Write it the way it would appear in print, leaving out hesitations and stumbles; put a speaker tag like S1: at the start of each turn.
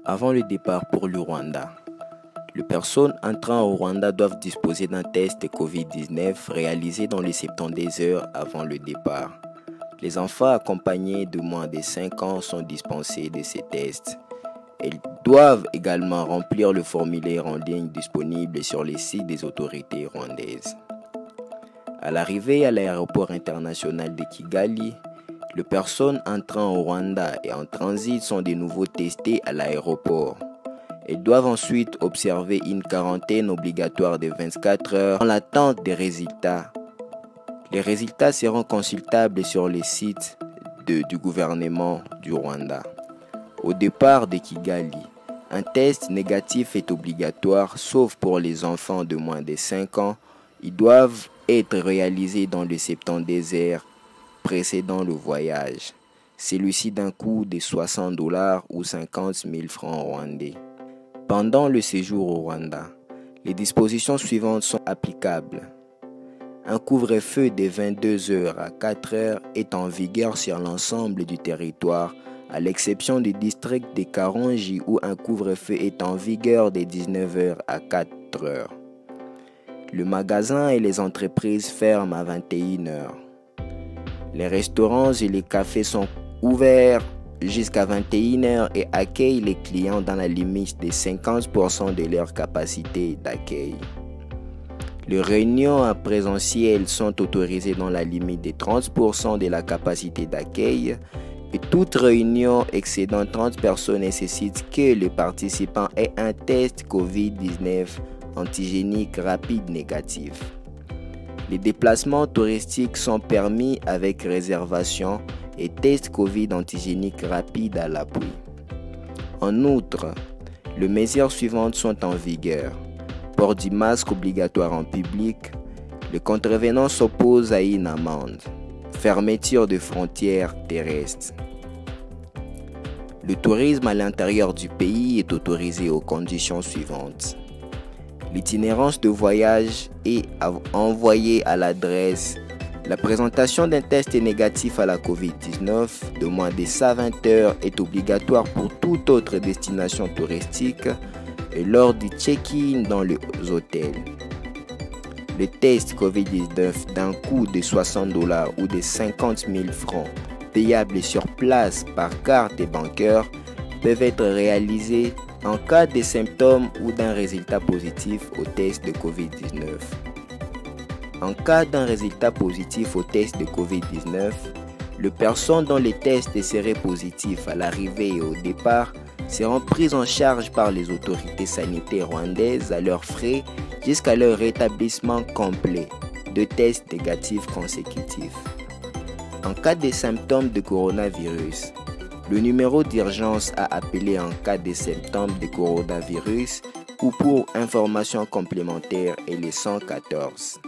S1: Avant le départ pour le Rwanda, les personnes entrant au Rwanda doivent disposer d'un test Covid-19 réalisé dans les 72 heures avant le départ. Les enfants accompagnés de moins de 5 ans sont dispensés de ces tests. Ils doivent également remplir le formulaire en ligne disponible sur les sites des autorités rwandaises. À l'arrivée à l'aéroport international de Kigali, les personnes entrant au Rwanda et en transit sont de nouveau testées à l'aéroport. Elles doivent ensuite observer une quarantaine obligatoire de 24 heures en l'attente des résultats. Les résultats seront consultables sur les sites du gouvernement du Rwanda. Au départ de Kigali, un test négatif est obligatoire sauf pour les enfants de moins de 5 ans. Ils doivent être réalisés dans les 72 heures précédant le voyage. Celui-ci d'un coût de $60 ou 50 000 francs rwandais. Pendant le séjour au Rwanda, les dispositions suivantes sont applicables. Un couvre-feu de 22 h à 4 h est en vigueur sur l'ensemble du territoire, à l'exception du district de Karongi où un couvre-feu est en vigueur de 19 h à 4 h. Le magasin et les entreprises ferment à 21 h. Les restaurants et les cafés sont ouverts jusqu'à 21 h et accueillent les clients dans la limite de 50% de leur capacité d'accueil. Les réunions en présentiel sont autorisées dans la limite de 30% de la capacité d'accueil et toute réunion excédant 30 personnes nécessite que le participant ait un test Covid-19 antigénique rapide négatif. Les déplacements touristiques sont permis avec réservation et test Covid antigénique rapide à l'appui. En outre, les mesures suivantes sont en vigueur. Port du masque obligatoire en public. Les contrevenants s'opposent à une amende. Fermeture de frontières terrestres. Le tourisme à l'intérieur du pays est autorisé aux conditions suivantes. L'itinérance de voyage est envoyée à l'adresse. La présentation d'un test négatif à la Covid-19 de moins de 120 heures est obligatoire pour toute autre destination touristique et lors du check-in dans les hôtels. Le test Covid-19 d'un coût de $60 ou de 50 000 francs payables sur place par carte et bancaire peuvent être réalisés en cas de symptômes ou d'un résultat positif au test de Covid-19. En cas d'un résultat positif au test de Covid-19, les personnes dont les tests seraient positifs à l'arrivée et au départ seront prises en charge par les autorités sanitaires rwandaises à leurs frais jusqu'à leur rétablissement complet de tests négatifs consécutifs. En cas de symptômes de coronavirus, le numéro d'urgence à appeler en cas de symptômes de coronavirus ou pour informations complémentaires est le 114.